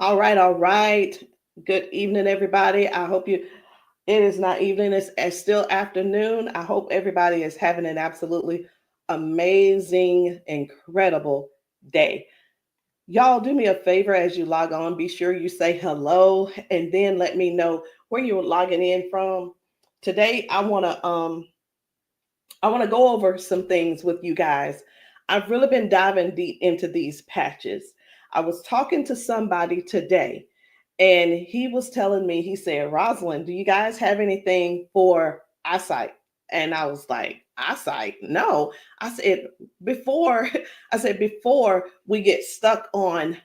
All right, all right. Good evening, everybody. I hope it is not evening, it's still afternoon. I hope everybody is having an absolutely amazing, incredible day. Y'all, do me a favor as you log on. Be sure you say hello and then let me know where you're logging in from. Today, I want to go over some things with you guys. I've really been diving deep into these patches. I was talking to somebody today, and he was telling me, he said, Rosalind, do you guys have anything for eyesight? And I was like, eyesight? No. I said, before, before we get stuck on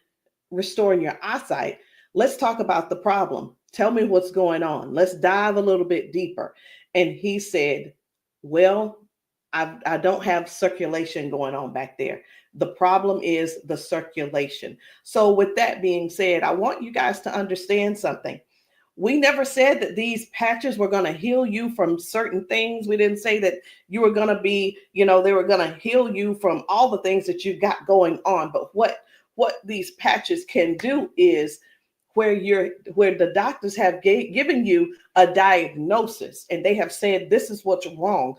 restoring your eyesight, let's talk about the problem. Tell me what's going on. Let's dive a little bit deeper. And he said, well, I don't have circulation going on back there. The problem is the circulation. So, with that being said, I want you guys to understand something. We never said that these patches were going to heal you from certain things. We didn't say that you were going to be, they were going to heal you from all the things that you got going on. But what these patches can do is where the doctors have given you a diagnosis and they have said this is what's wrong,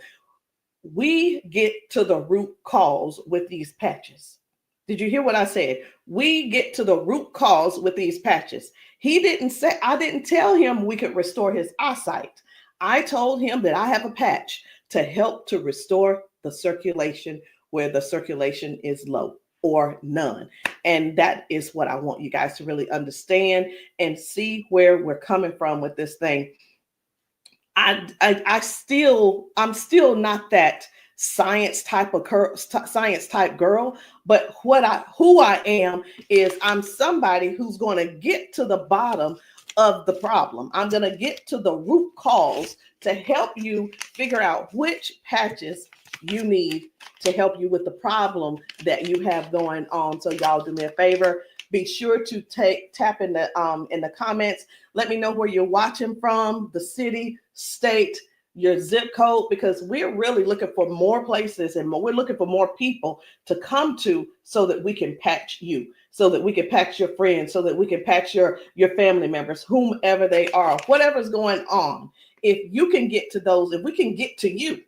we get to the root cause with these patches. Did you hear what I said? We get to the root cause with these patches. He didn't say, I didn't tell him we could restore his eyesight. I told him that I have a patch to help to restore the circulation where the circulation is low or none. And that is what I want you guys to really understand and see where we're coming from with this thing. I'm still not that science type girl, but who I am is I'm somebody who's going to get to the bottom of the problem. I'm going to get to the root cause to help you figure out which patches you need to help you with the problem that you have going on. So y'all do me a favor, be sure to tap in the comments. Let me know where you're watching from, the city, state, your zip code, because we're really looking for more places and we're looking for more people to come to so that we can patch you, so that we can patch your friends, so that we can patch your family members, whomever they are, whatever's going on. If you can get to those, if we can get to you,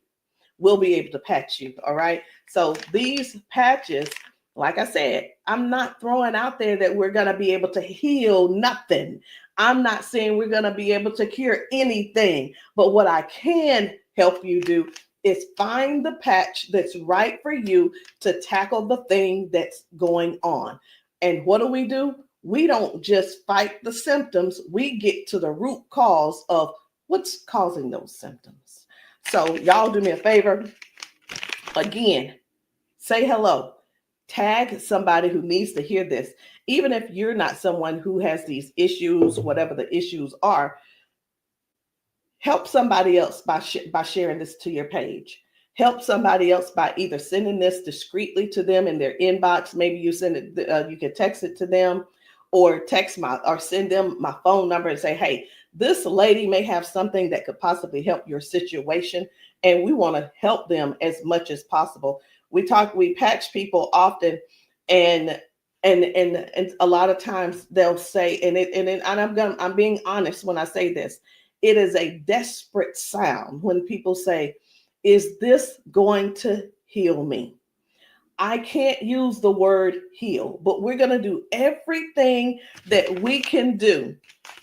we'll be able to patch you. All right. So these patches, like I said, I'm not throwing out there that we're going to be able to heal nothing. I'm not saying we're going to be able to cure anything. But what I can help you do is find the patch that's right for you to tackle the thing that's going on. And what do? We don't just fight the symptoms, we get to the root cause of what's causing those symptoms. So, y'all do me a favor. Again, say hello. Tag somebody who needs to hear this. Even if you're not someone who has these issues, whatever the issues are, help somebody else by sharing this to your page. Help somebody else by either sending this discreetly to them in their inbox. Maybe you send it, you can text it to them, or send them my phone number and say, hey, this lady may have something that could possibly help your situation, and we want to help them as much as possible. We patch people often, and and a lot of times they'll say, I'm being honest when I say this, it is a desperate sound when people say, is this going to heal me? I can't use the word heal, but we're going to do everything that we can do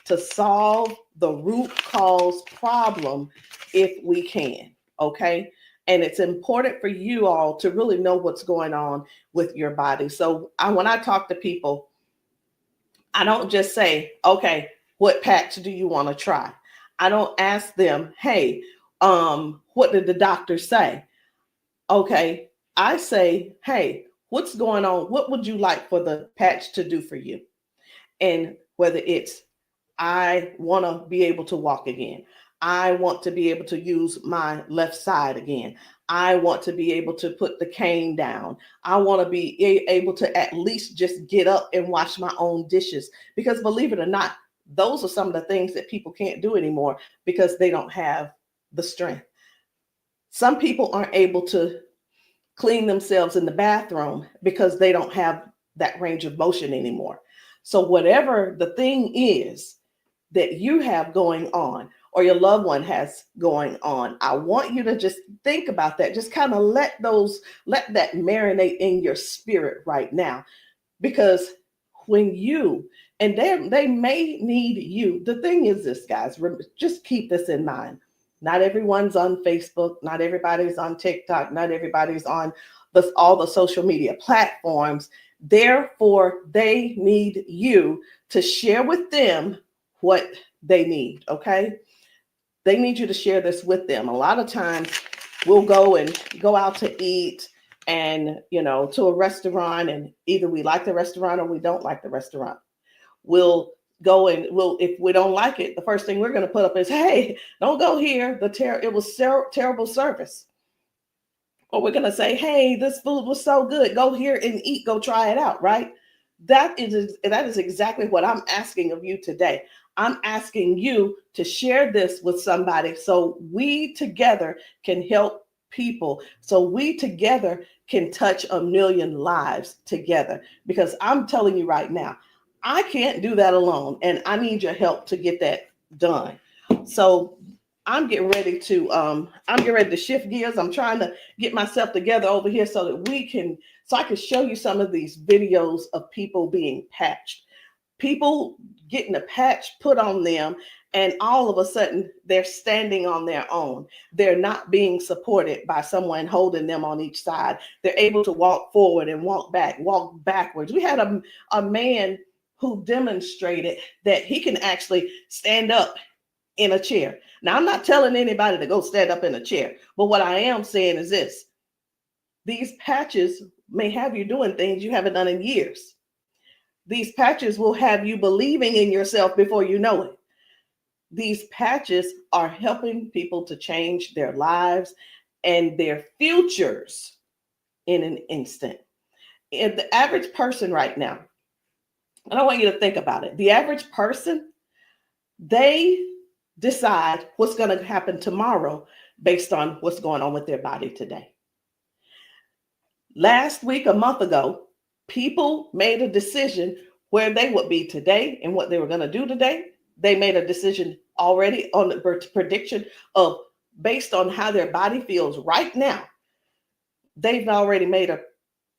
to solve the root cause problem if we can. Okay. And it's important for you all to really know what's going on with your body. So when I talk to people, I don't just say, okay, what patch do you want to try? I don't ask them, hey, what did the doctor say? Okay, I say, hey, what's going on? What would you like for the patch to do for you? And whether it's, I want to be able to walk again. I want to be able to use my left side again. I want to be able to put the cane down. I want to be able to at least just get up and wash my own dishes. Because believe it or not, those are some of the things that people can't do anymore because they don't have the strength. Some people aren't able to clean themselves in the bathroom because they don't have that range of motion anymore. So whatever the thing is that you have going on or your loved one has going on, I want you to just think about that. Just kind of let that marinate in your spirit right now. Because when you, and they may need you. The thing is this, guys, just keep this in mind. Not everyone's on Facebook, not everybody's on TikTok, not everybody's on all the social media platforms. Therefore, they need you to share with them what they need, okay? They need you to share this with them. A lot of times we'll go out to eat and, to a restaurant, and either we like the restaurant or we don't like the restaurant. We'll go and if we don't like it, the first thing we're going to put up is, hey, don't go here. It was terrible service. Or we're going to say, hey, this food was so good. Go here and eat. Go try it out, right? That is exactly what I'm asking of you today. I'm asking you to share this with somebody so we together can help people, so we together can touch 1 million lives together. Because I'm telling you right now, I can't do that alone, and I need your help to get that done. So I'm getting ready to shift gears. I'm trying to get myself together over here so that I can show you some of these videos of people being patched, people getting a patch put on them, and all of a sudden they're standing on their own. They're not being supported by someone holding them on each side. They're able to walk forward and walk backwards. We had a man who demonstrated that he can actually stand up in a chair. Now, I'm not telling anybody to go stand up in a chair, but what I am saying is this: these patches may have you doing things you haven't done in years. These patches will have you believing in yourself before you know it. These patches are helping people to change their lives and their futures in an instant. And the average person right now, and I want you to think about it. The average person, they decide what's going to happen tomorrow based on what's going on with their body today. Last week, a month ago, people made a decision where they would be today and what they were going to do today. They made a decision already on the prediction of based on how their body feels right now. They've already made a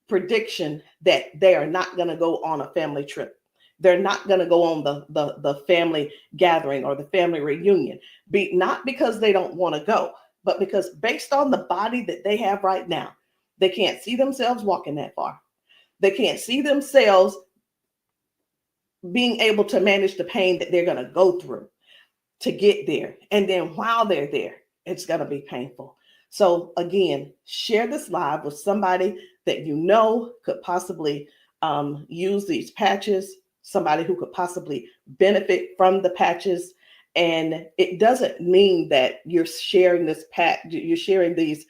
prediction that they are not going to go on a family trip. They're not going to go on the family gathering or the family reunion. Not because they don't want to go, but because based on the body that they have right now, they can't see themselves walking that far. They can't see themselves being able to manage the pain that they're going to go through to get there. And then while they're there, it's going to be painful. So again, share this live with somebody that you know could possibly use these patches, somebody who could possibly benefit from the patches. And it doesn't mean that you're sharing this you're sharing this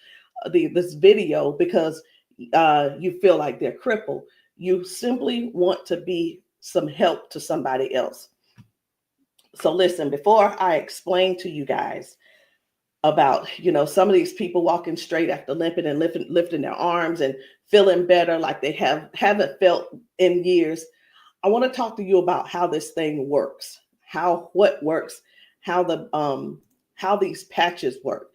video because you feel like they're crippled. You simply want to be some help to somebody else. So listen, before I explain to you guys about, some of these people walking straight after limping and lifting their arms and feeling better like they haven't felt in years, I want to talk to you about how this thing works, what works, how these patches work.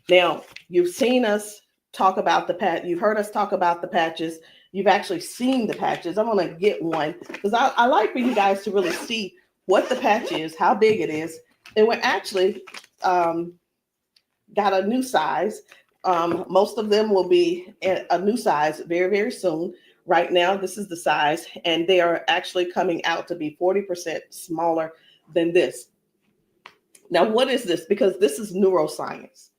Now, you've seen us talk about you've heard us talk about the patches. You've actually seen the patches. I'm going to get one because I like for you guys to really see what the patch is, how big it is. And we're actually got a new size. Most of them will be a new size very, very soon. Right now, this is the size, and they are actually coming out to be 40% smaller than this. Now, what is this? Because this is neuroscience,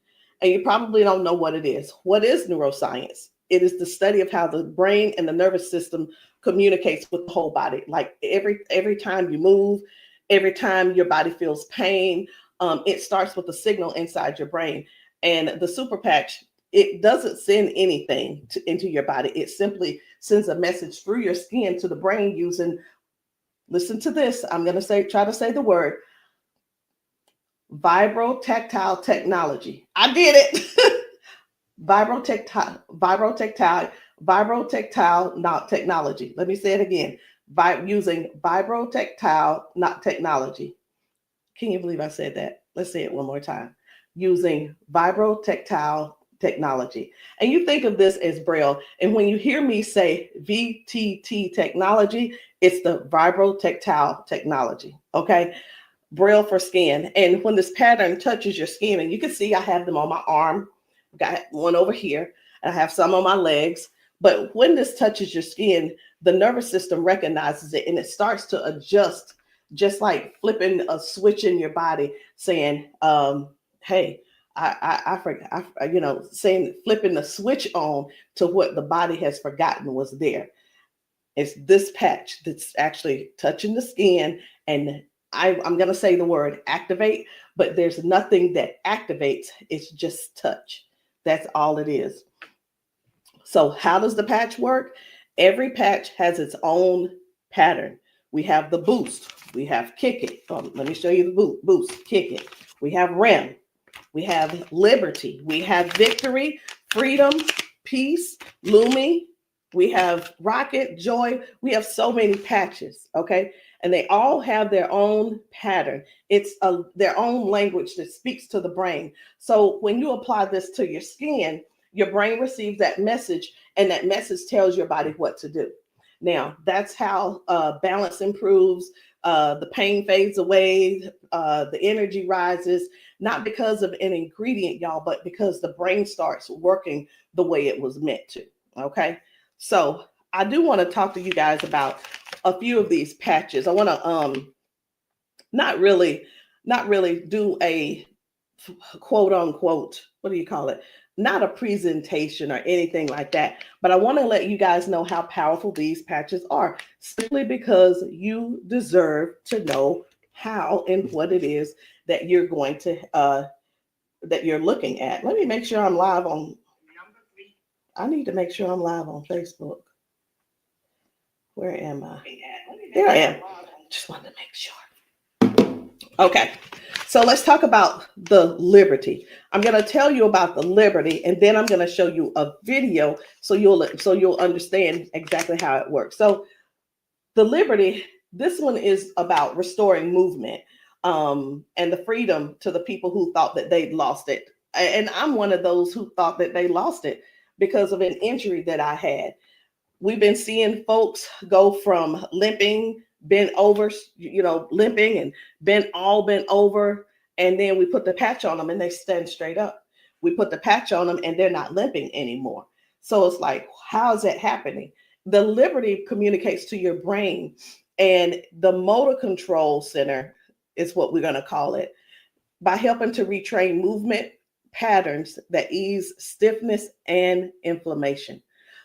and you probably don't know what it is. What is neuroscience? It is the study of how the brain and the nervous system communicates with the whole body. Like every time you move, every time your body feels pain, it starts with a signal inside your brain. And the super patch, it doesn't send anything into your body. It simply sends a message through your skin to the brain using, listen to this, I'm going to try to say the word, vibrotactile technology. I did it. Vibrotactile technology. Let me say it again. using vibrotactile, not technology. Can you believe I said that? Let's say it one more time. Using vibrotactile technology. And you think of this as Braille. And when you hear me say VTT technology, it's the vibrotactile technology. Okay. Braille for skin. And when this pattern touches your skin, and you can see I have them on my arm, got one over here, and I have some on my legs. But when this touches your skin, the nervous system recognizes it and it starts to adjust, just like flipping a switch in your body, saying, hey, I forgot, saying, flipping the switch on to what the body has forgotten was there. It's this patch that's actually touching the skin, and I'm going to say the word activate, but there's nothing that activates. It's just touch. That's all it is. So how does the patch work? Every patch has its own pattern. We have the boost. We have kick it. Let me show you the boost, kick it. We have REM. We have liberty. We have victory, freedom, peace, Lumi. We have rocket, joy. We have so many patches, okay? And they all have their own pattern. It's their own language that speaks to the brain. So when you apply this to your skin, your brain receives that message, and that message tells your body what to do. Now, that's how balance improves, the pain fades away, the energy rises, not because of an ingredient, y'all, but because the brain starts working the way it was meant to, okay? So I do want to talk to you guys about a few of these patches. I want to not really do a quote unquote, what do you call it? Not a presentation or anything like that, but I want to let you guys know how powerful these patches are, simply because you deserve to know how and what it is that you're going to that you're looking at. Let me make sure I'm live on. I need to make sure I'm live on Facebook. Where am I? There I am. Just wanted to make sure. Okay. So let's talk about the liberty. I'm going to tell you about the liberty, and then I'm going to show you a video so you'll understand exactly how it works. So the liberty, this one is about restoring movement and the freedom to the people who thought that they'd lost it. And I'm one of those who thought that they lost it because of an injury that I had. We've been seeing folks go from limping, bent over, limping and bent over. And then we put the patch on them and they stand straight up. We put the patch on them and they're not limping anymore. So it's like, how is that happening? The liberty communicates to your brain, and the motor control center is what we're going to call it, by helping to retrain movement patterns that ease stiffness and inflammation.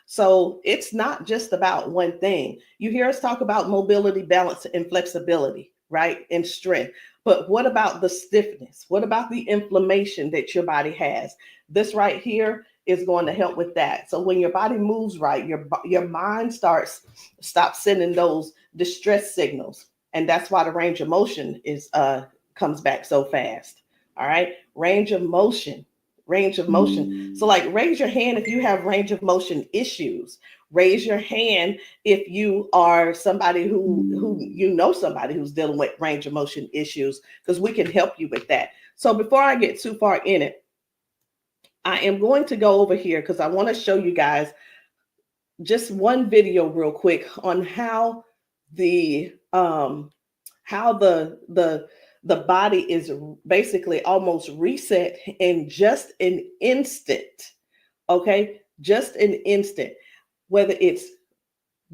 So it's not just about one thing. You hear us talk about mobility, balance, and flexibility, right? And strength. But what about the stiffness? What about the inflammation that your body has? This right here is going to help with that. So when your body moves right, your mind stops sending those distress signals. And that's why the range of motion comes back so fast. All right. Range of motion. So like, raise your hand if you have range of motion issues. Raise your hand if you are somebody who somebody who's dealing with range of motion issues, because we can help you with that. So before I get too far in it, I am going to go over here because I want to show you guys just one video real quick on how the body is basically almost reset in just an instant. Okay, just an instant. Whether it's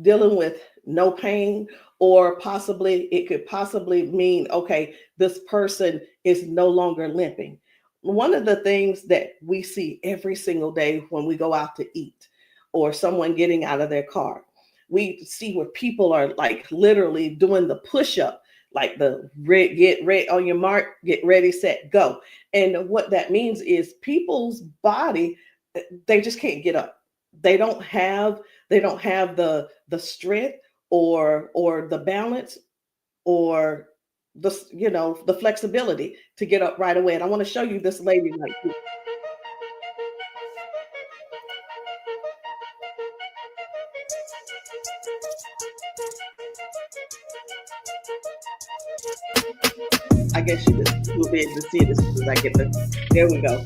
dealing with no pain, or it could possibly mean, okay, this person is no longer limping. One of the things that we see every single day when we go out to eat, or someone getting out of their car, we see where people are like literally doing the push-up, like the get ready on your mark, get ready, set, go. And what that means is people's body, they just can't get up. They don't have the strength or the balance or the flexibility to get up right away. And I want to show you this lady right here. I guess you will be able to see it as soon as I get the. There we go.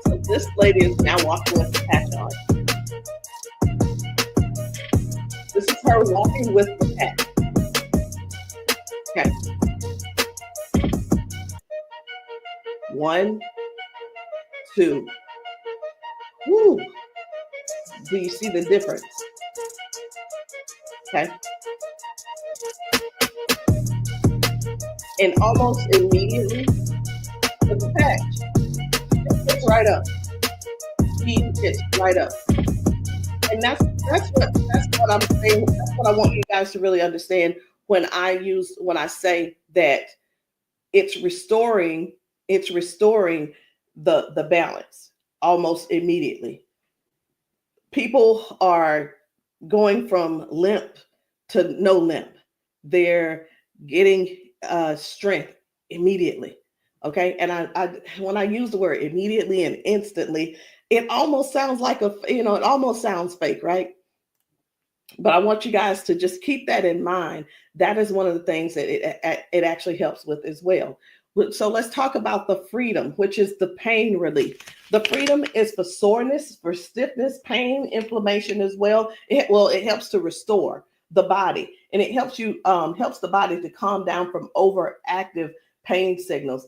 So this lady is now walking with the patch on. This is her walking with the patch. Okay. 1, 2. Woo. Do you see the difference? Okay. And almost immediately, with the patch, it gets right up. He gets right up. And that's what I'm saying. That's what I want you guys to really understand when I say that it's restoring the balance almost immediately. People are going from limp to no limp. They're getting strength immediately. Okay. And I when I use the word immediately and instantly, it almost sounds like it almost sounds fake, right? But I want you guys to just keep that in mind. That is one of the things that it actually helps with as well. So let's talk about the freedom, which is the pain relief. The freedom is for soreness, for stiffness, pain, inflammation as well. It helps to restore the body, and it helps the body to calm down from overactive pain signals.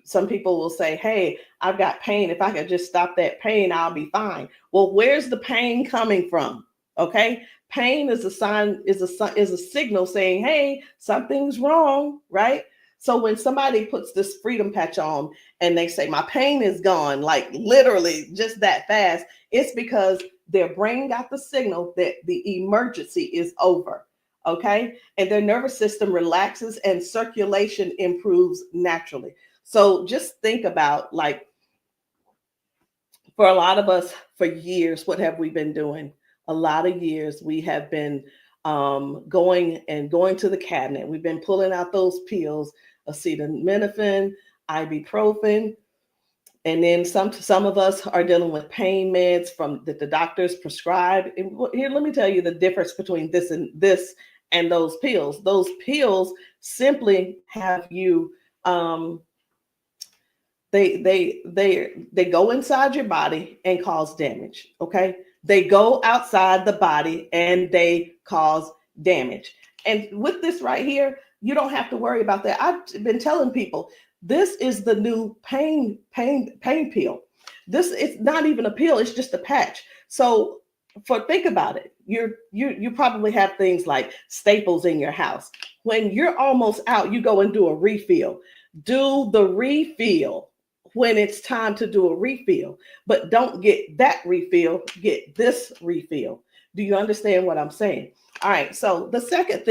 Some people will say, "Hey, I've got pain. If I could just stop that pain, I'll be fine." Well, where's the pain coming from? Okay. Pain is a sign, is a signal saying, hey, something's wrong, right? So when somebody puts this freedom patch on and they say, my pain is gone, like literally just that fast, it's because their brain got the signal that the emergency is over, okay? And their nervous system relaxes and circulation improves naturally. So just think about, like, for a lot of us, for years, what have we been doing? A lot of years we have been going to the cabinet. We've been pulling out those pills, acetaminophen, ibuprofen, and then some of us are dealing with pain meds that the doctors prescribe. And here, let me tell you the difference between this and those pills. Those pills simply have you they go inside your body and cause damage. Okay. They go outside the body and they cause damage. And with this right here, you don't have to worry about that. I've been telling people, this is the new pain pill. This is not even a pill, it's just a patch. So think about it. You probably have things like staples in your house. When you're almost out, you go and do a refill. Do the refill when it's time to do a refill, but don't get that refill, get this refill. Do you understand what I'm saying? All right. So the second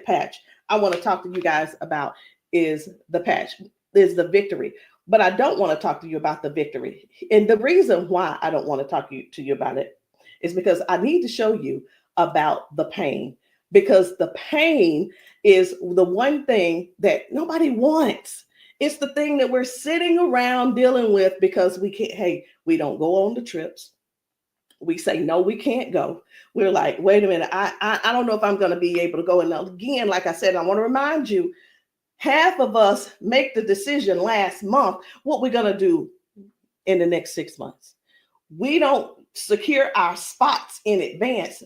patch I want to talk to you guys about is the victory. But I don't want to talk to you about the victory. And the reason why I don't want to talk to you about it is because I need to show you about the pain, because the pain is the one thing that nobody wants. It's the thing that we're sitting around dealing with because we don't go on the trips. We say, no, we can't go. We're like, wait a minute, I don't know if I'm going to be able to go. And again, like I said, I want to remind you, half of us make the decision last month what we're going to do in the next 6 months. We don't secure our spots in advance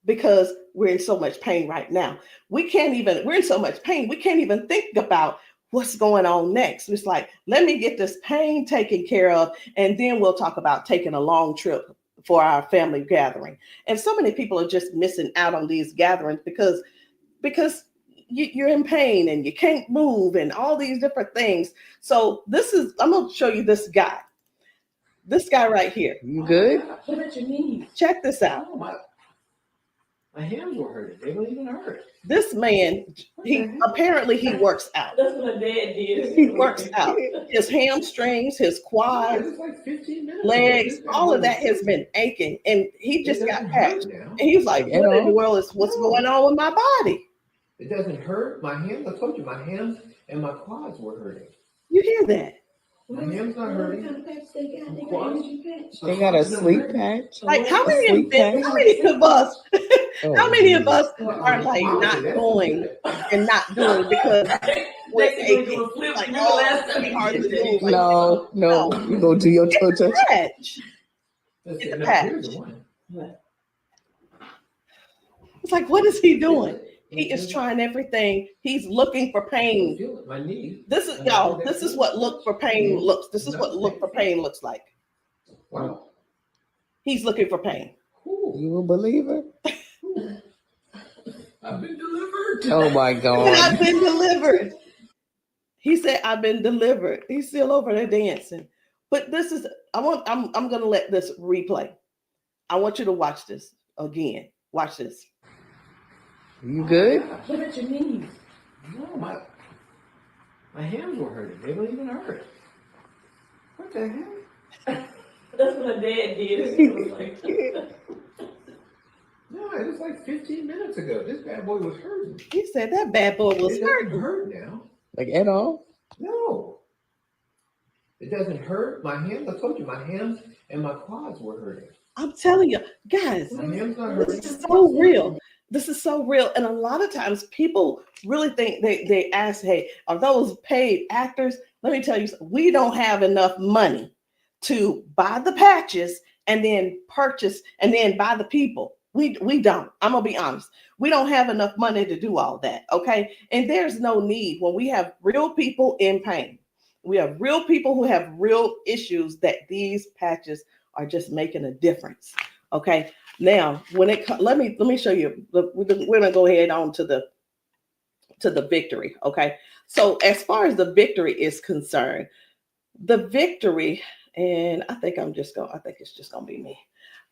because we're in so much pain right now. We're in so much pain, we can't even think about what's going on next. It's like, let me get this pain taken care of, and then we'll talk about taking a long trip for our family gathering. And so many people are just missing out on these gatherings because you're in pain and you can't move and all these different things. So I'm going to show you this guy right here. You good? What about your knees? Check this out. Oh, my hands were hurting. They don't even hurt. This man, he works out. That's what my dad did. He works out. His hamstrings, his quads, like 15 minutes legs, all of that has been aching. And he just got patched. And he was like, what in the world is what's going on with my body? It doesn't hurt. My hands, I told you, my hands and my quads were hurting. You hear that? My hand's not hurting. They got a sleep patch. Like how A many sleep patch? how many of us Oh, how many of us Well, are like not going and not doing because we're aching? Like, oh, it's gonna be hard to move. Like, no, no. you go do your toe touch. Patch. Let's It's see, a no, patch. here's the one. It's like, what is he doing? He is trying everything. He's looking for pain. Feel it, my knee. This is y'all. This is what look for pain looks. This is what look for pain looks like. Wow. He's looking for pain. You a believer? I've been delivered. Oh my And God. I've been delivered. He said, "I've been delivered." He's still over there dancing. But this is. I'm gonna let this replay. I want you to watch this again. Watch this. You good? Look at your knees. No, my hands were hurting. They don't even hurt. What the heck? That's what my dad did. It was like, No, it was like 15 minutes ago. This bad boy was hurting. He said that bad boy was It doesn't hurting. hurt now. Like at all? No. It doesn't hurt. My hands, I told you, my hands and my quads were hurting. I'm telling you, guys, My hands not hurting. this is so real. This is so real. And a lot of times people really think they ask, hey, are those paid actors? Let me tell you, we don't have enough money to buy the patches and then purchase and then buy the people. We don't. I'm gonna be honest. We don't have enough money to do all that. Okay. And there's no need when we have real people in pain. We have real people who have real issues that these patches are just making a difference. Okay. Now, when it let me show you. We're gonna go ahead on to the victory. Okay. So as far as the victory is concerned, the victory, and I think it's just gonna be me.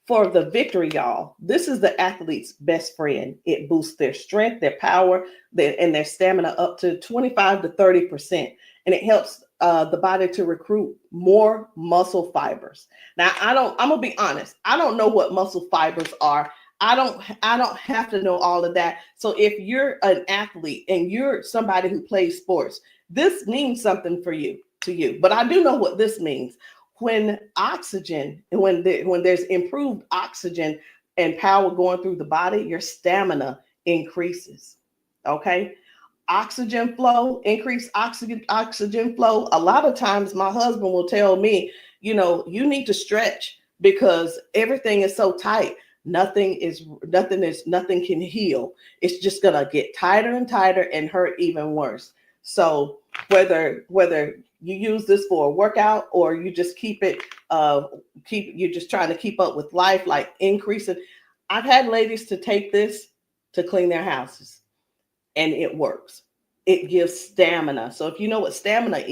For the victory, y'all, this is the athlete's best friend. It boosts their strength, their power, and their stamina up to 25 to 30%. And it helps the body to recruit more muscle fibers. Now, I'm gonna be honest. I don't know what muscle fibers are. I don't have to know all of that. So if you're an athlete and you're somebody who plays sports, this means something to you. But I do know what this means. When oxygen, when there's improved oxygen and power going through the body, your stamina increases. Okay. Oxygen flow, increased oxygen flow. A lot of times my husband will tell me, you need to stretch because everything is so tight. Nothing can heal. It's just gonna get tighter and tighter and hurt even worse. So whether you use this for a workout or you just you're just trying to keep up with life, like increasing. I've had ladies to take this to clean their houses and it works. It gives stamina. So if you know what stamina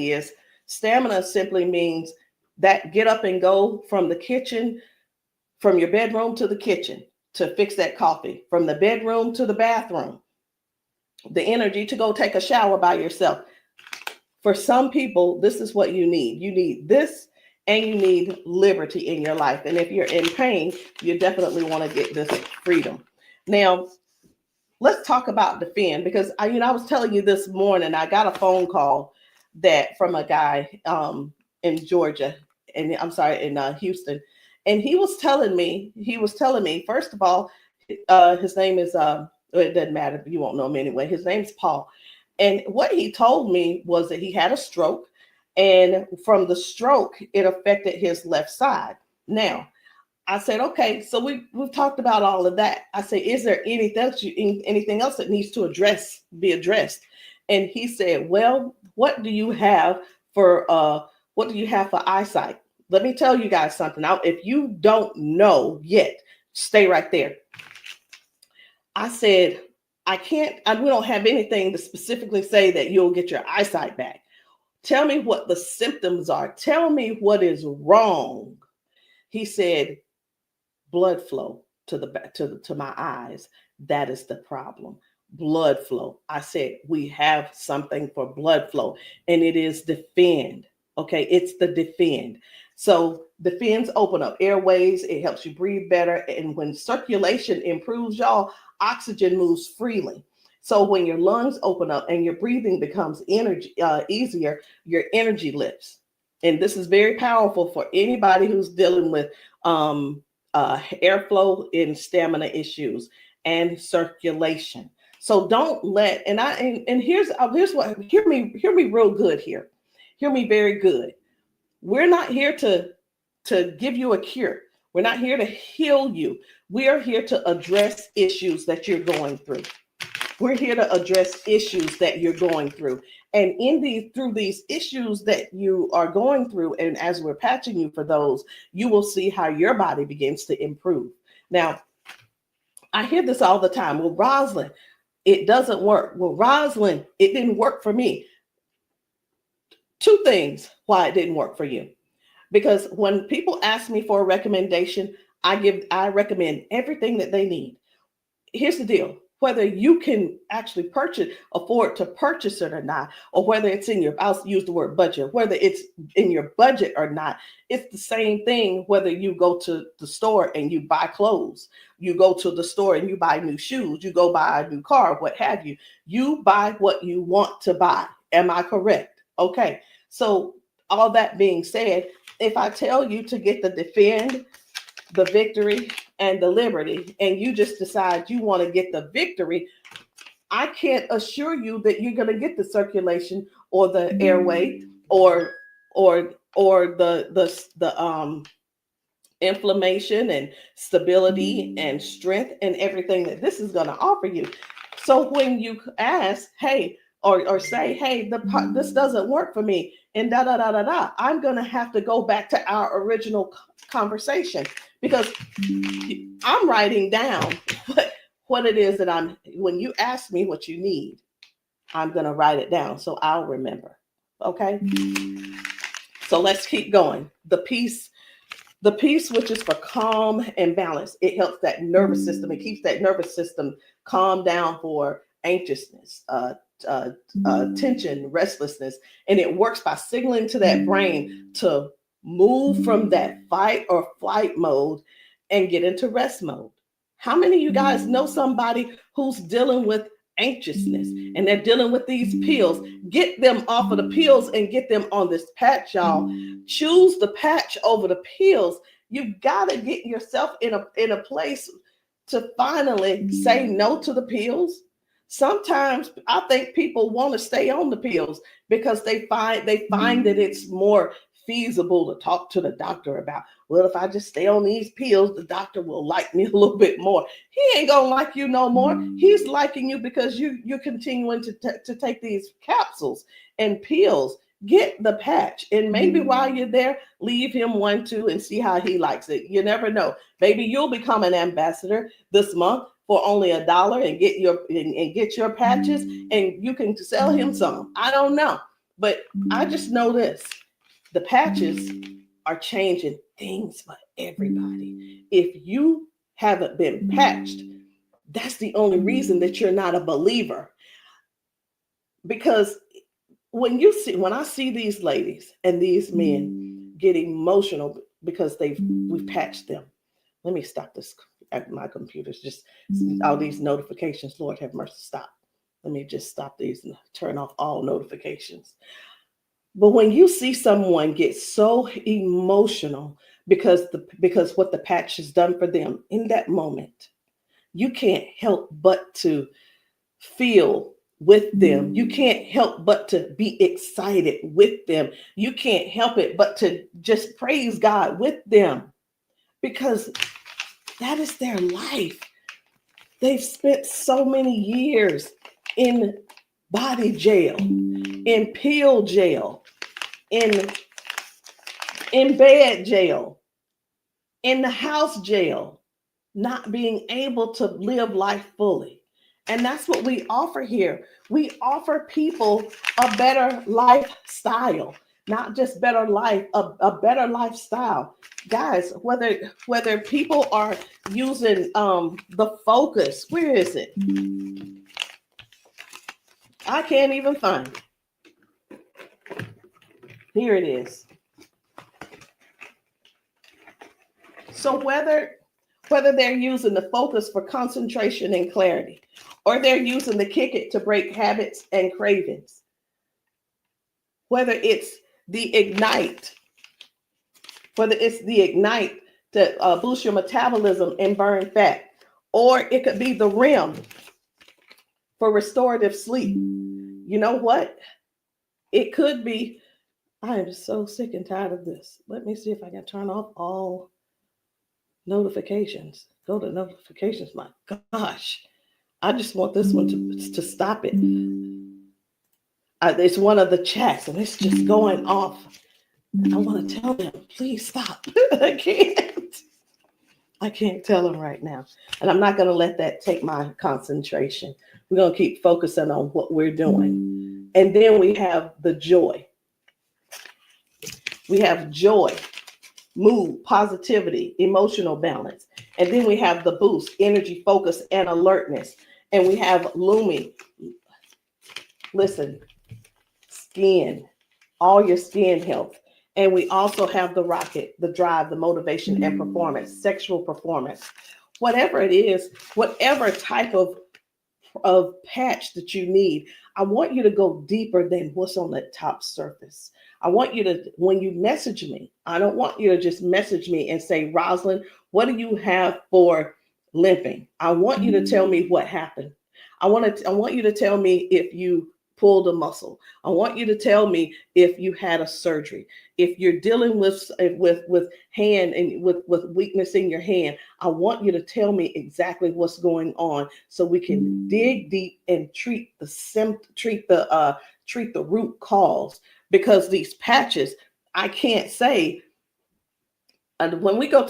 simply means that get up and go from the kitchen, from your bedroom to the kitchen to fix that coffee, from the bedroom to the bathroom, the energy to go take a shower by yourself. For some people, this is what you need. You need this and you need liberty in your life. And if you're in pain, you definitely want to get this freedom. Now, let's talk about Defend, because I was telling you this morning, I got a phone call from a guy in Georgia, and I'm sorry, in Houston. And he was telling me, first of all, his name is, it doesn't matter, you won't know him anyway. His name's Paul. And what he told me was that he had a stroke, and from the stroke, it affected his left side. Now, I said, okay, so we've talked about all of that. I said, is there anything else that needs to be addressed? And he said, well, what do you have for eyesight? Let me tell you guys something. Now, if you don't know yet, stay right there. I said, we don't have anything to specifically say that you'll get your eyesight back. Tell me what the symptoms are. Tell me what is wrong. He said, blood flow to my eyes. That is the problem. Blood flow. I said, we have something for blood flow, and it is Defend. Okay, it's the Defend. So Defends open up airways. It helps you breathe better. And when circulation improves, y'all, oxygen moves freely. So when your lungs open up and your breathing becomes easier, your energy lifts. and this is very powerful for anybody who's dealing with airflow and stamina issues and circulation. So don't let, and here's what, hear me real good here. Hear me very good. We're not here to give you a cure. We're not here to heal you. We are here to address issues that you're going through. We're here to address issues that you're going through. And through these issues that you are going through, and as we're patching you for those, you will see how your body begins to improve. Now, I hear this all the time. Well, Rosalind, it doesn't work. Well, Rosalind, it didn't work for me. Two things why it didn't work for you. Because when people ask me for a recommendation, I recommend everything that they need. Here's the deal. Whether you can actually afford to purchase it or not, or whether it's I'll use the word budget, whether it's in your budget or not, it's the same thing whether you go to the store and you buy clothes, you go to the store and you buy new shoes, you go buy a new car, what have you. You buy what you want to buy. Am I correct? Okay. So all that being said, if I tell you to get the Defend, the Victory, and the Liberty, and you just decide you want to get the Victory, I can't assure you that you're going to get the circulation or the airway or the inflammation and stability and strength and everything that this is going to offer you. So when you ask, hey, or say, hey, this doesn't work for me, and I'm going to have to go back to our original conversation, because I'm writing down what it is that when you ask me what you need, I'm going to write it down so I'll remember. Okay. So let's keep going. The peace, which is for calm and balance. It helps that nervous system. It keeps that nervous system calm down for anxiousness, tension, restlessness. And it works by signaling to that brain to move from that fight or flight mode and get into rest mode. How many of you guys know somebody who's dealing with anxiousness and they're dealing with these pills? Get them off of the pills and get them on this patch, y'all. Choose the patch over the pills. You got to get yourself in a place to finally say no to the pills. Sometimes I think people want to stay on the pills because they find that it's more feasible to talk to the doctor about, well, if I just stay on these pills, the doctor will like me a little bit more. He ain't gonna like you no more. He's liking you because you're continuing to take these capsules and pills. Get the patch, and maybe while you're there, leave him one too and see how he likes it. You never know. Maybe you'll become an ambassador this month for only $1 and get your patches, and you can sell him some. I don't know, but I just know this. The patches are changing things for everybody. If you haven't been patched, that's the only reason that you're not a believer. Because when I see these ladies and these men get emotional because we've patched them. Let me stop this. My computer's just all these notifications. Lord have mercy, stop. Let me just stop these and turn off all notifications. But when you see someone get so emotional because what the patch has done for them in that moment, you can't help but to feel with them. You can't help but to be excited with them. You can't help it but to just praise God with them, because that is their life. They've spent so many years in body jail, in pill jail, in bed jail, in the house jail, not being able to live life fully. And that's what we offer here. We offer people a better lifestyle, not just better life, a better lifestyle. Guys, whether people are using the Focus, where is it? I can't even find it. Here it is. So whether they're using the Focus for concentration and clarity, or they're using the Kick It to break habits and cravings, whether it's the Ignite. It's the Ignite to boost your metabolism and burn fat. Or it could be the REM for restorative sleep. You know what? It could be, I am so sick and tired of this. Let me see if I can turn off all notifications. Go to notifications. My gosh. I just want this one to stop it. It's one of the chats and it's just going off. I want to tell them, please stop. I can't tell them right now. And I'm not going to let that take my concentration. We're going to keep focusing on what we're doing. And then we have the joy. We have joy, mood, positivity, emotional balance. And then we have the boost, energy, focus, and alertness. And we have Lumi. Listen, skin, all your skin health. And we also have the rocket, the drive, the motivation and performance, sexual performance. Whatever it is, whatever type of patch that you need, I want you to go deeper than what's on the top surface. I want you to, when you message me, I don't want you to just message me and say, Rosalind, what do you have for limping? I want you to tell me what happened. I want you to tell me if you pulled a muscle. I want you to tell me if you had a surgery. If you're dealing with hand and with weakness in your hand, I want you to tell me exactly what's going on so we can dig deep and treat the root cause. Because these patches, I can't say. And when we go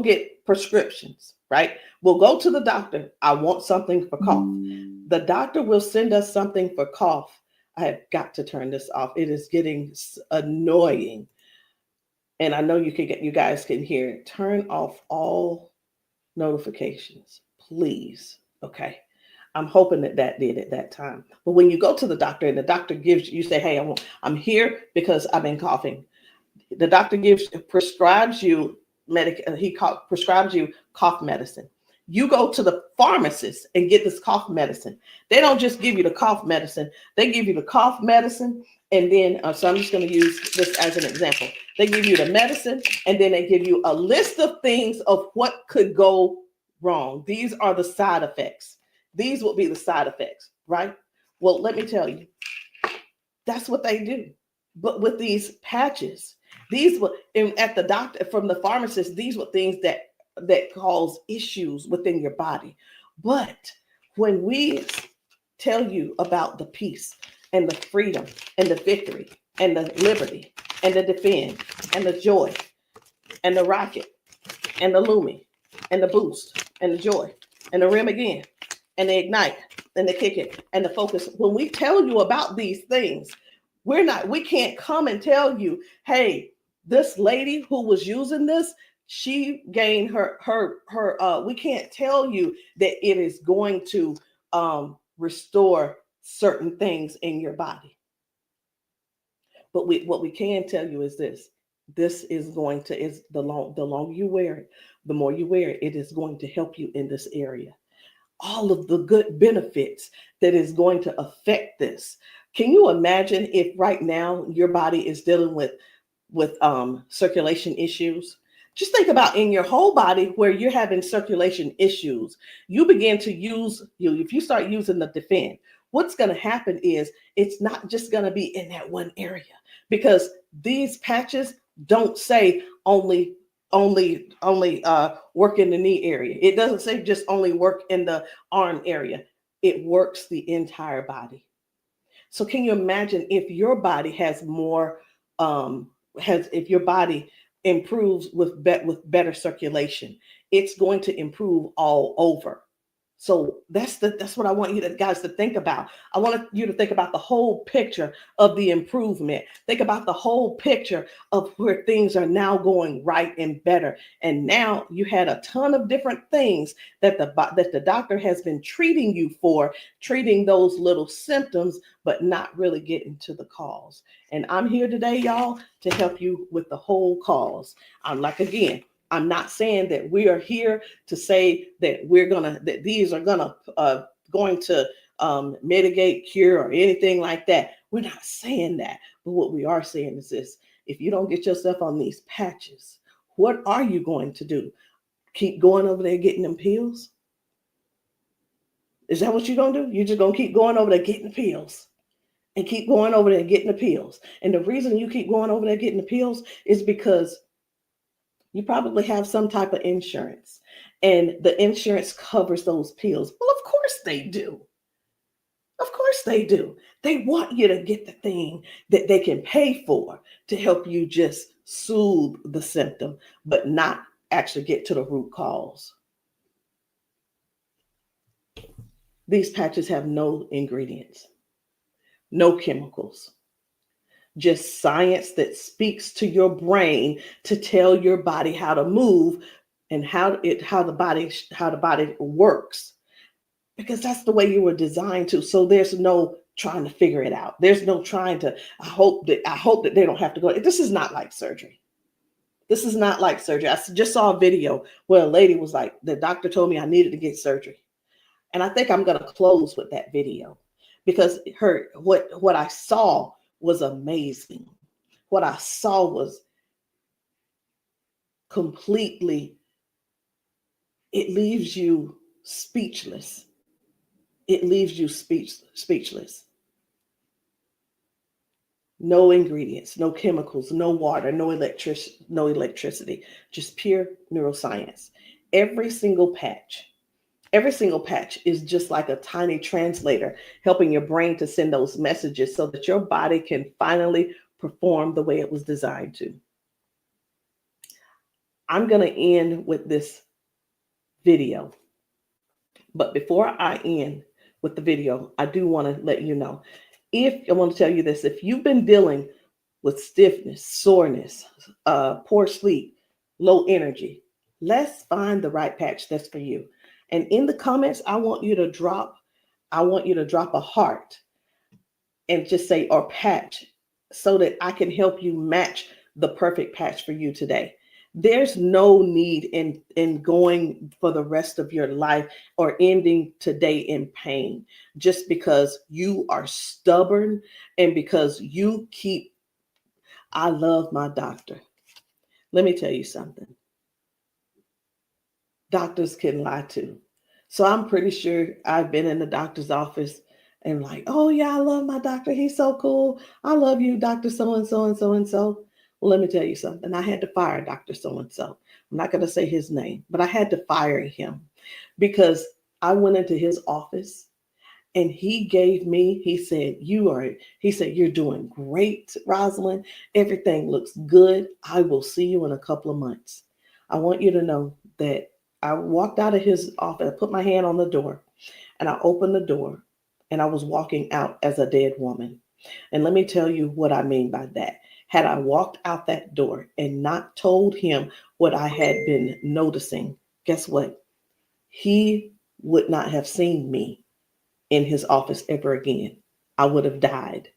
get prescriptions, right? We'll go to the doctor. I want something for cough. The doctor will send us something for cough. I have got to turn this off. It is getting annoying. And I know you guys can hear it. Turn off all notifications, please. Okay. I'm hoping that did at that time. But when you go to the doctor and the doctor gives you say, hey, I'm here because I've been coughing. The doctor prescribes you prescribes you cough medicine. You go to the pharmacist and get this cough medicine. They don't just give you the cough medicine. They give you the cough medicine. And then, so I'm just going to use this as an example. They give you the medicine and then they give you a list of things of what could go wrong. These are the side effects. These will be the side effects, right? Well, let me tell you, that's what they do. But with these patches, these were at the doctor, from the pharmacist, these were things that cause issues within your body. But when we tell you about the peace and the freedom and the victory and the liberty and the defend and the joy and the rocket and the Lumi and the boost and the joy and the REM again and the ignite and the kick it and the focus, when we tell you about these things, we can't come and tell you, hey, this lady who was using this, she gained we can't tell you that it is going to restore certain things in your body. But what we can tell you is this is going to, the longer you wear it, the more you wear it, it is going to help you in this area. All of the good benefits that is going to affect this. Can you imagine if right now your body is dealing with circulation issues? Just think about in your whole body where you're having circulation issues. You begin to if you start using the defend, what's going to happen is it's not just going to be in that one area, because these patches don't say only work in the knee area. It doesn't say just only work in the arm area. It works the entire body. So can you imagine if your body has more, if your body improves with better circulation, it's going to improve all over. So that's what I want you guys to think about. I want you to think about the whole picture of the improvement. Think about the whole picture of where things are now going right and better. And now you had a ton of different things that the doctor has been treating you for, treating those little symptoms, but not really getting to the cause. And I'm here today, y'all, to help you with the whole cause. I'm not saying that we are here to say that these are going to mitigate, cure, or anything like that. We're not saying that. But what we are saying is this: if you don't get yourself on these patches, what are you going to do? Keep going over there getting them pills? Is that what you're going to do? You're just going to keep going over there getting pills and keep going over there getting the pills. And the reason you keep going over there getting the pills is because you probably have some type of insurance, and the insurance covers those pills. Well, of course they do. Of course they do. They want you to get the thing that they can pay for to help you just soothe the symptom, but not actually get to the root cause. These patches have no ingredients, no chemicals, just science that speaks to your brain to tell your body how to move and how the body works, because that's the way you were designed to. So there's no trying to figure it out. There's no trying to, I hope that they don't have to go. This is not like surgery. This is not like surgery. I just saw a video where a lady was like, the doctor told me I needed to get surgery. And I think I'm going to close with that video, because what I saw was amazing. What I saw was completely, it leaves you speechless. It leaves you speechless. No ingredients, no chemicals, no water, no electricity, just pure neuroscience. Every single patch is just like a tiny translator, helping your brain to send those messages so that your body can finally perform the way it was designed to. I'm going to end with this video. But before I end with the video, I do want to let you know, I want to tell you this: if you've been dealing with stiffness, soreness, poor sleep, low energy, let's find the right patch that's for you. And in the comments, I want you to drop a heart and just say, or patch, so that I can help you match the perfect patch for you today. There's no need in going for the rest of your life or ending today in pain just because you are stubborn and because you keep, I love my doctor. Let me tell you something. Doctors can lie too. So I'm pretty sure I've been in the doctor's office and like, oh yeah, I love my doctor. He's so cool. I love you, Dr. So-and-so and so-and-so. Well, let me tell you something. I had to fire Dr. So-and-so. I'm not going to say his name, but I had to fire him because I went into his office and he said, you're doing great, Rosalind. Everything looks good. I will see you in a couple of months. I want you to know that I walked out of his office, I put my hand on the door and I opened the door and I was walking out as a dead woman. And let me tell you what I mean by that. Had I walked out that door and not told him what I had been noticing, guess what? He would not have seen me in his office ever again. I would have died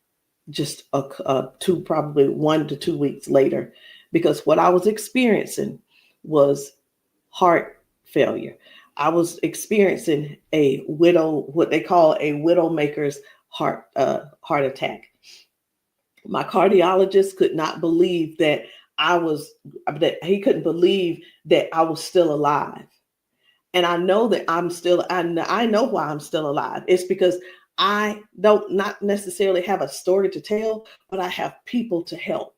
just probably 1 to 2 weeks later, because what I was experiencing was heart failure. I was experiencing what they call a widowmaker's heart attack. My cardiologist could not believe that he couldn't believe that I was still alive. And I know that I know why I'm still alive. It's because I don't not necessarily have a story to tell, but I have people to help.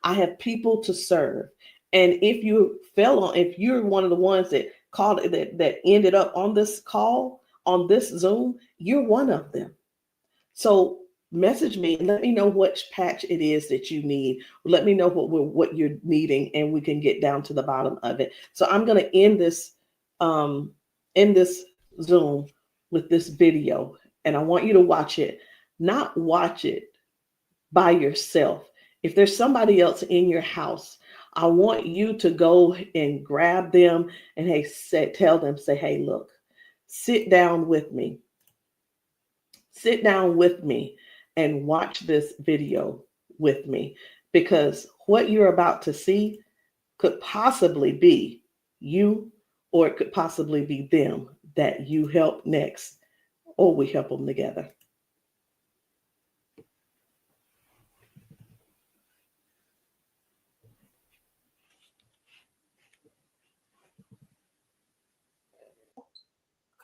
I have people to serve. And if you're one of the ones that called that ended up on this call, on this Zoom, you're one of them. So message me and let me know which patch it is that you need. Let me know what you're needing, and we can get down to the bottom of it. So I'm going to end this Zoom with this video, and I want you to watch it. Not watch it by yourself. If there's somebody else in your house, I want you to go and grab them and tell them, hey, look, sit down with me. Sit down with me and watch this video with me, because what you're about to see could possibly be you, or it could possibly be them that you help next, or we help them together.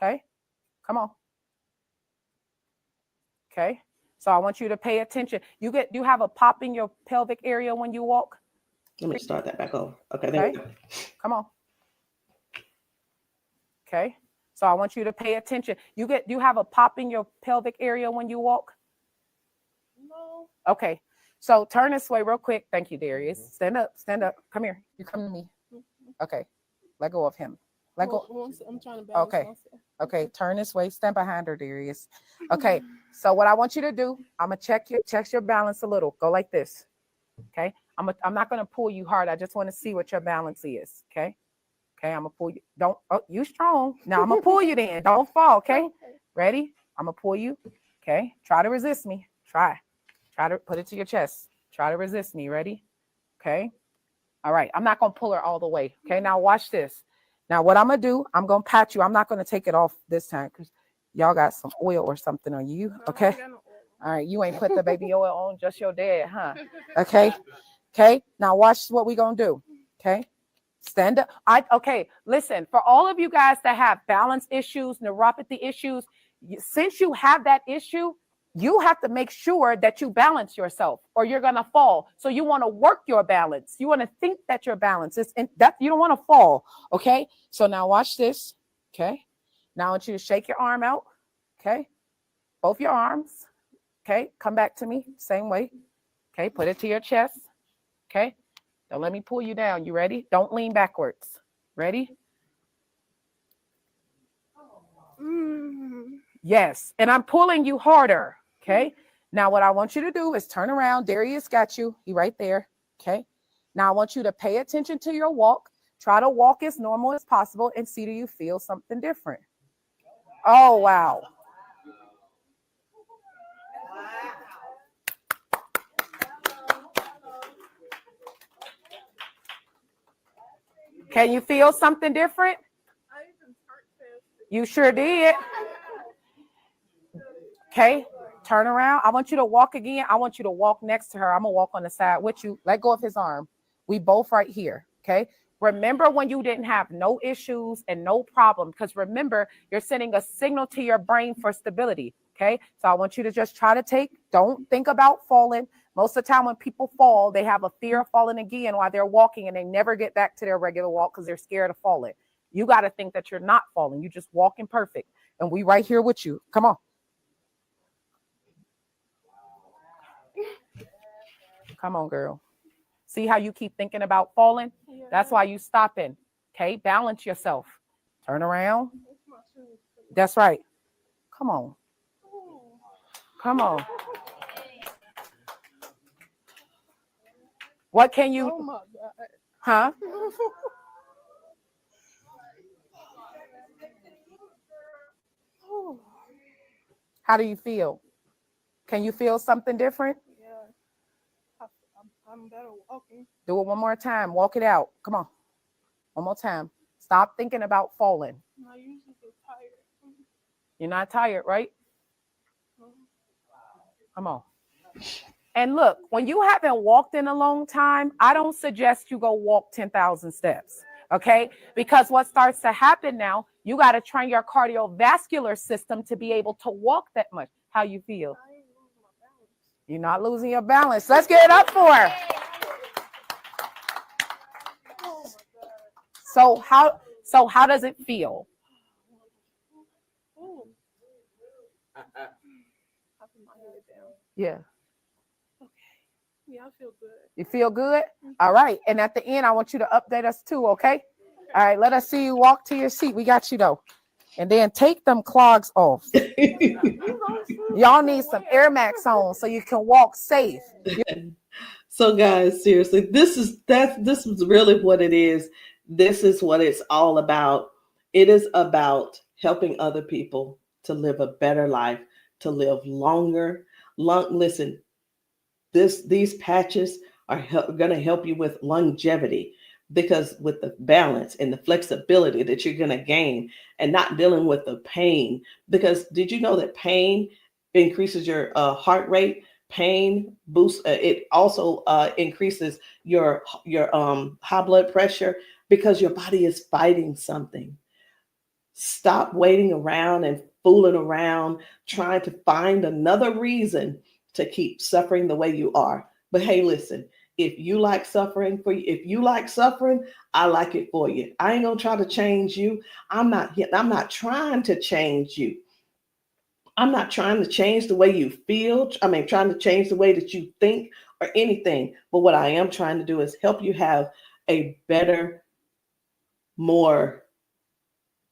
Okay, come on. Okay, so I want you to pay attention. You have a pop in your pelvic area when you walk. Let me start that back over. Okay, there we go. Come on. Okay, so I want you to pay attention. You have a pop in your pelvic area when you walk. No. Okay, so turn this way real quick. Thank you, Darius. Stand up. Come here. You come to me. Okay, let go of him. Let go. I'm trying to balance Okay. myself. Okay, turn this way. Stand behind her, Darius. Okay, so what I want you to do, I'm gonna check your balance a little. Go like this. Okay, I'm not gonna pull you hard. I just want to see what your balance is. Okay, I'm gonna pull you. You strong. Now I'm gonna pull you. Then don't fall. Okay, ready? I'm gonna pull you. Okay, try to resist me. Try to put it to your chest. Try to resist me. Ready? Okay. All right. I'm not gonna pull her all the way. Okay. Now watch this. Now, what I'm going to do, I'm going to pat you. I'm not going to take it off this time because y'all got some oil or something on you. Okay. All right. You ain't put the baby oil on, just your dad, huh? Okay. Okay. Now, watch what we're going to do. Okay. Stand up. Okay. Listen, for all of you guys that have balance issues, neuropathy issues, since you have that issue, you have to make sure that you balance yourself or you're going to fall. So you want to work your balance. You want to think that your balance is that you don't want to fall. Okay. So now watch this. Okay. Now I want you to shake your arm out. Okay. Both your arms. Okay. Come back to me. Same way. Okay. Put it to your chest. Okay. Don't let me pull you down. You ready? Don't lean backwards. Ready? Yes. And I'm pulling you harder. Okay. Now what I want you to do is turn around. Darius got you. He right there. Okay. Now I want you to pay attention to your walk. Try to walk as normal as possible and see, do you feel something different? Oh, wow. Can you feel something different? You sure did. Okay. Turn around. I want you to walk again. I want you to walk next to her. I'm going to walk on the side with you. Let go of his arm. We both right here. Okay. Remember when you didn't have no issues and no problem, because remember, you're sending a signal to your brain for stability. Okay. So I want you to just try to don't think about falling. Most of the time when people fall, they have a fear of falling again while they're walking and they never get back to their regular walk because they're scared of falling. You got to think that you're not falling. You just walking perfect. And we right here with you. Come on. Come on, girl. See how you keep thinking about falling? Yeah. That's why you stopping. Okay, balance yourself. Turn around. That's right. Come on. Come on. What can you? Oh my God. Huh? How do you feel? Can you feel something different? I'm better walking. Do it one more time. Walk it out. Come on. One more time. Stop thinking about falling. I usually get tired. You're not tired, right? Come on. And look, when you haven't walked in a long time, I don't suggest you go walk 10,000 steps. Okay? Because what starts to happen now, you got to train your cardiovascular system to be able to walk that much. How you feel? You're not losing your balance. Let's get it up for her. So how does it feel? Yeah. Okay. Yeah, I feel good. You feel good? All right. And at the end, I want you to update us too, okay? All right, let us see you walk to your seat. We got you though. And then take them clogs off. Y'all need some Air Max on so you can walk safe. So guys, seriously, this is really what it is. This is what it's all about. It is about helping other people to live a better life, to live longer. Listen, these patches are going to help you with longevity, because with the balance and the flexibility that you're going to gain and not dealing with the pain. Because did you know that pain increases your heart rate? Pain boosts. It also increases your high blood pressure because your body is fighting something. Stop waiting around and fooling around, trying to find another reason to keep suffering the way you are. But hey, listen, if you like suffering if you like suffering, I like it for you. I ain't gonna try to change you. I'm not trying to change you. I'm not trying to change the way you feel. Trying to change the way that you think or anything. But what I am trying to do is help you have a better, more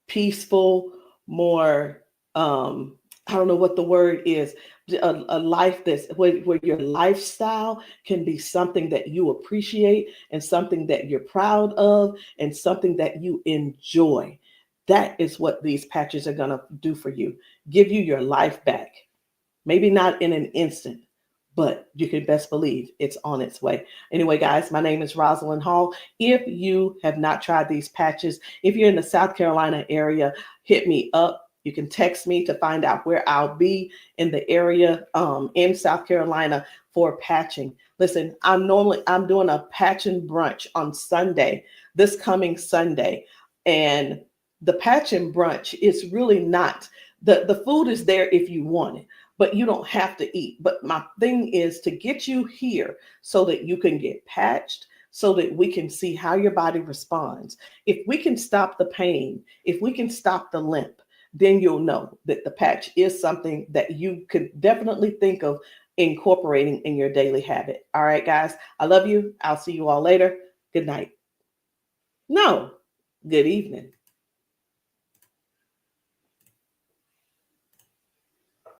peaceful, more, I don't know what the word is, a life that's where your lifestyle can be something that you appreciate and something that you're proud of and something that you enjoy. That is what these patches are going to do for you. Give you your life back. Maybe not in an instant, but you can best believe it's on its way. Anyway, guys, my name is Rosalind Hall. If you have not tried these patches, if you're in the South Carolina area, hit me up. You can text me to find out where I'll be in the area in South Carolina for patching. Listen, I'm doing a patching brunch on Sunday, this coming Sunday. And the patching brunch is really not, the food is there if you want it, but you don't have to eat. But my thing is to get you here so that you can get patched, so that we can see how your body responds. If we can stop the pain, if we can stop the limp, then you'll know that the patch is something that you could definitely think of incorporating in your daily habit. All right, guys, I love you. I'll see you all later. Good night. No, good evening.